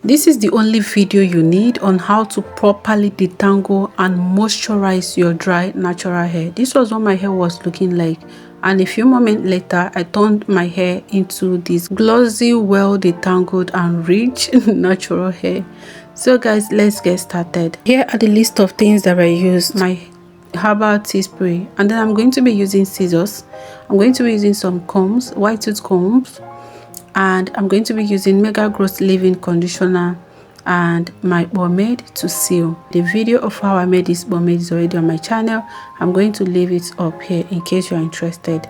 This is the only video you need on how to properly detangle and moisturize your dry natural hair. This was what my hair was looking like, and a few moments later I turned my hair into this glossy, well detangled and rich natural hair. So guys, let's get started. Here are the list of things that I used. My herbal tea spray, and then I'm going to be using scissors. I'm going to be using some combs, white tooth combs, and I'm going to be using Mega Growth Leave-In Conditioner and my pomade to seal. The video of how I made this pomade is already on my channel. I'm going to leave it up here in case you're interested.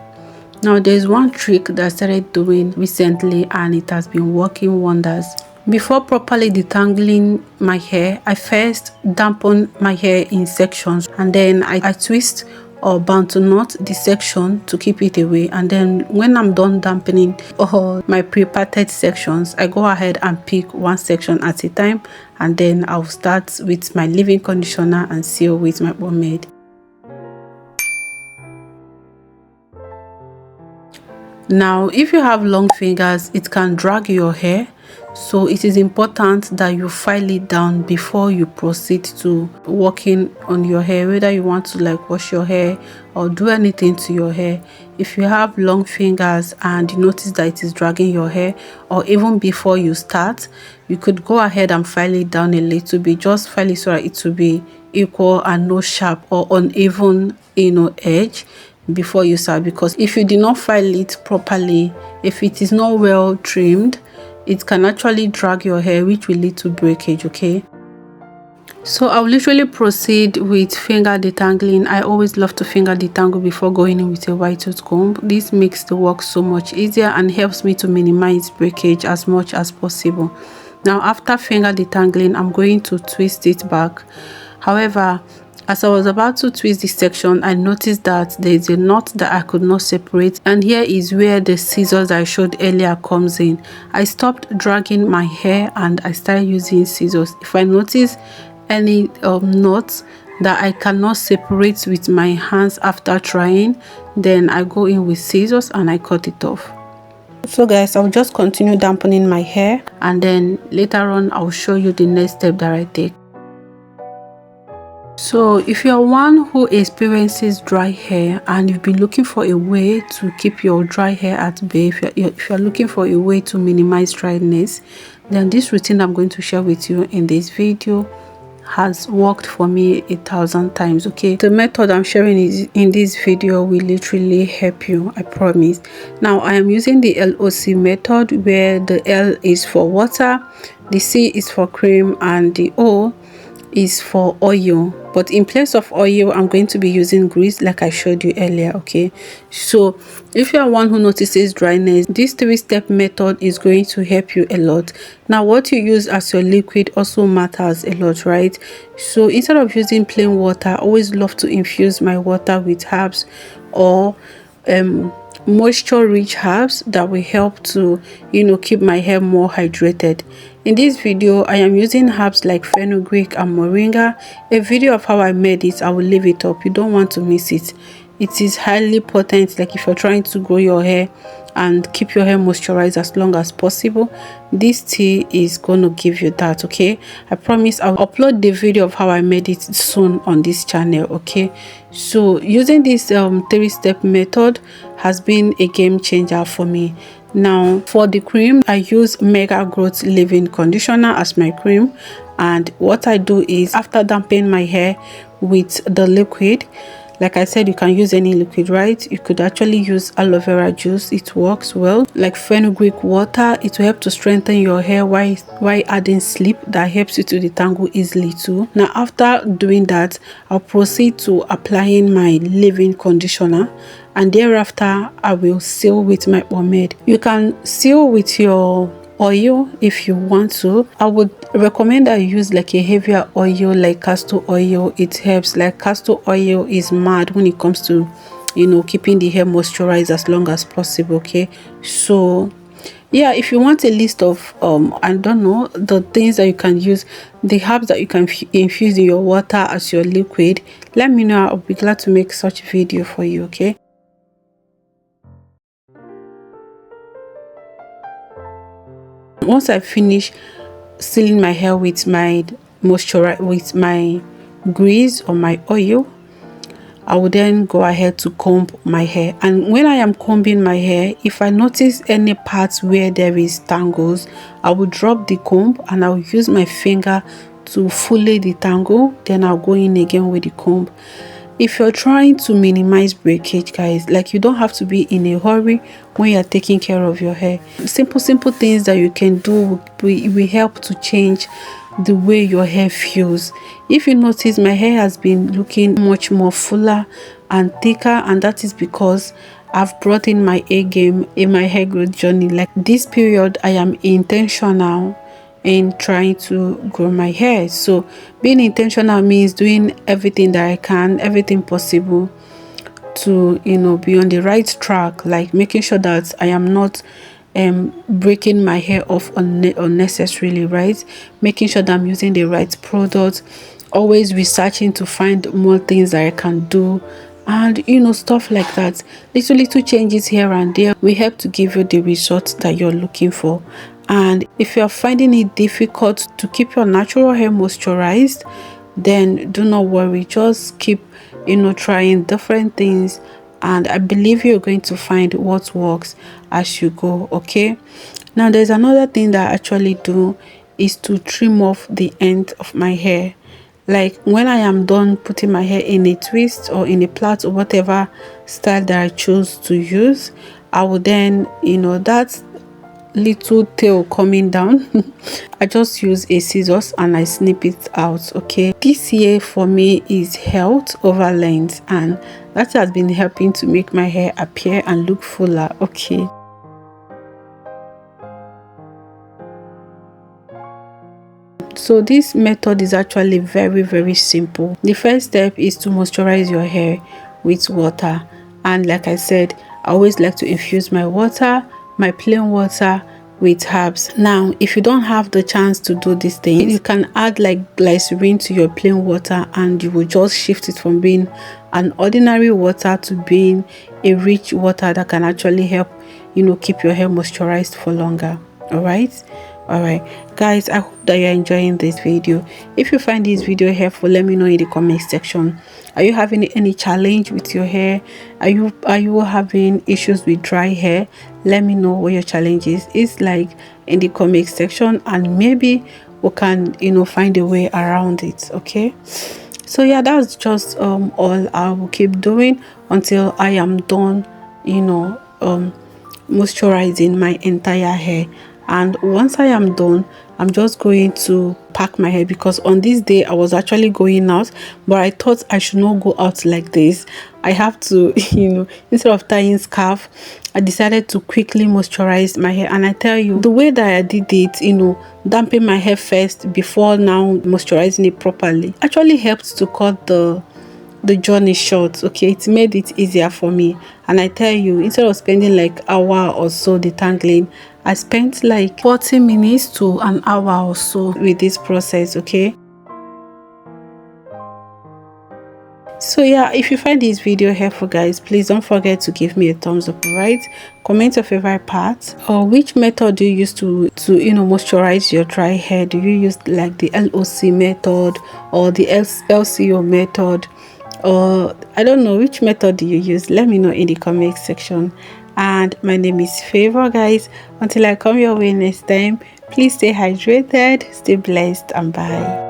Now there's one trick that I started doing recently and it has been working wonders. Before properly detangling my hair, I first dampen my hair in sections, and then I twist or bound to knot the section to keep it away. And then when I'm done dampening all my pre-parted sections, I go ahead and pick one section at a time, and then I'll start with my leave-in conditioner and seal with my pomade. Now if you have long fingers, it can drag your hair, so it is important that you file it down before you proceed to working on your hair, whether you want to like wash your hair or do anything to your hair. If you have long fingers and you notice that it is dragging your hair, or even before you start, you could go ahead and file it down a little bit. Just file it so that it will be equal and no sharp or uneven, edge before you start, because if you did not file it properly, if it is not well trimmed, it can actually drag your hair, which will lead to breakage. Okay, so I'll literally proceed with finger detangling. I always love to finger detangle before going in with a white tooth comb. This makes the work so much easier and helps me to minimize breakage as much as possible. Now after finger detangling, I'm going to twist it back. However, as I was about to twist this section, I noticed that there is a knot that I could not separate, and here is where the scissors I showed earlier comes in. I stopped dragging my hair and I started using scissors. If I notice any knots that I cannot separate with my hands after trying, then I go in with scissors and I cut it off. So guys, I'll just continue dampening my hair, and then later on I'll show you the next step that I take. So if you're one who experiences dry hair and you've been looking for a way to keep your dry hair at bay, if you're looking for a way to minimize dryness, then this routine I'm going to share with you in this video has worked for me 1,000 times. Okay, the method I'm sharing is in this video will literally help you, I promise. Now I am using the LOC method, where the L is for water, the C is for cream, and the O is for oil. But in place of oil, I'm going to be using grease like I showed you earlier. Okay, so if you are one who notices dryness, this 3-step method is going to help you a lot. Now what you use as your liquid also matters a lot, right? So instead of using plain water, I always love to infuse my water with herbs or moisture rich herbs that will help to keep my hair more hydrated. In this video I am using herbs like fenugreek and moringa. A video of how I made it, I will leave it up. You don't want to miss it. It is highly potent, like if you're trying to grow your hair and keep your hair moisturized as long as possible, this tea is going to give you that. Okay, I promise I'll upload the video of how I made it soon on this channel. Okay, so using this 3-step method has been a game changer for me. Now for the cream, I use Mega Growth Leave-In Conditioner as my cream, and what I do is, after dampening my hair with the liquid, like I said, you can use any liquid, right? You could actually use aloe vera juice, it works well. Like fenugreek water, it will help to strengthen your hair while adding sleep that helps you to detangle easily too. Now after doing that, I'll proceed to applying my leave-in conditioner, and thereafter I will seal with my pomade. You can seal with your oil if you want to. I would recommend that you use like a heavier oil like castor oil. It helps. Like castor oil is mad when it comes to keeping the hair moisturized as long as possible. Okay, so yeah, if you want a list of I don't know, the things that you can use, the herbs that you can infuse in your water as your liquid, let me know. I'll be glad to make such a video for you. Okay, once I finish sealing my hair with my with my grease or my oil, I will then go ahead to comb my hair. And when I am combing my hair, if I notice any parts where there is tangles, I will drop the comb and I'll use my finger to fully detangle. Then I'll go in again with the comb. If you're trying to minimize breakage, guys, like, you don't have to be in a hurry when you're taking care of your hair. Simple things that you can do will help to change the way your hair feels. If you notice, my hair has been looking much more fuller and thicker, and that is because I've brought in my A game in my hair growth journey. Like, this period, I am intentional in trying to grow my hair. So being intentional means doing everything that I can, everything possible to, you know, be on the right track, like making sure that I am not breaking my hair off unnecessarily, right? Making sure that I'm using the right product, always researching to find more things that I can do, and, you know, stuff like that. Little changes here and there will help to give you the results that you're looking for. And if you're finding it difficult to keep your natural hair moisturized, then do not worry. Just keep, you know, trying different things, and I believe you're going to find what works as you go. Okay, now there's another thing that I actually do, is to trim off the end of my hair. Like, when I am done putting my hair in a twist or in a plait or whatever style that I choose to use, I will then, you know, that little tail coming down, I just use a scissors and I snip it out. Okay, this here for me is health over length, and that has been helping to make my hair appear and look fuller. Okay, so this method is actually very simple. The first step is to moisturize your hair with water, and like I said, I always like to infuse my water, my plain water, with herbs. Now, if you don't have the chance to do these things, you can add like glycerin to your plain water, and you will just shift it from being an ordinary water to being a rich water that can actually help, you know, keep your hair moisturized for longer. All right guys, I hope that you're enjoying this video. If you find this video helpful, let me know in the comment section. Are you having any challenge with your hair? Are you having issues with dry hair? Let me know what your challenge is like in the comment section, and maybe we can, you know, find a way around it. Okay, so yeah, that's just all I will keep doing until I am done, you know, moisturizing my entire hair. And once I am done, I'm just going to pack my hair, because on this day I was actually going out, but I thought I should not go out like this. I have to, you know, instead of tying scarf, I decided to quickly moisturize my hair. And I tell you, the way that I did it, you know, damping my hair first before now moisturizing it properly, actually helped to cut the journey short. Okay, it made it easier for me. And I tell you, instead of spending like hour or so detangling, I spent like 40 minutes to an hour or so with this process. Okay, so yeah, if you find this video helpful, guys, please don't forget to give me a thumbs up. Right, comment your favorite part, or which method do you use to you know, moisturize your dry hair. Do you use like the LOC method or the LCO method, or I don't know, which method do you use? Let me know in the comment section. And my name is Favor, guys. Until I come your way next time, please stay hydrated, stay blessed, and bye.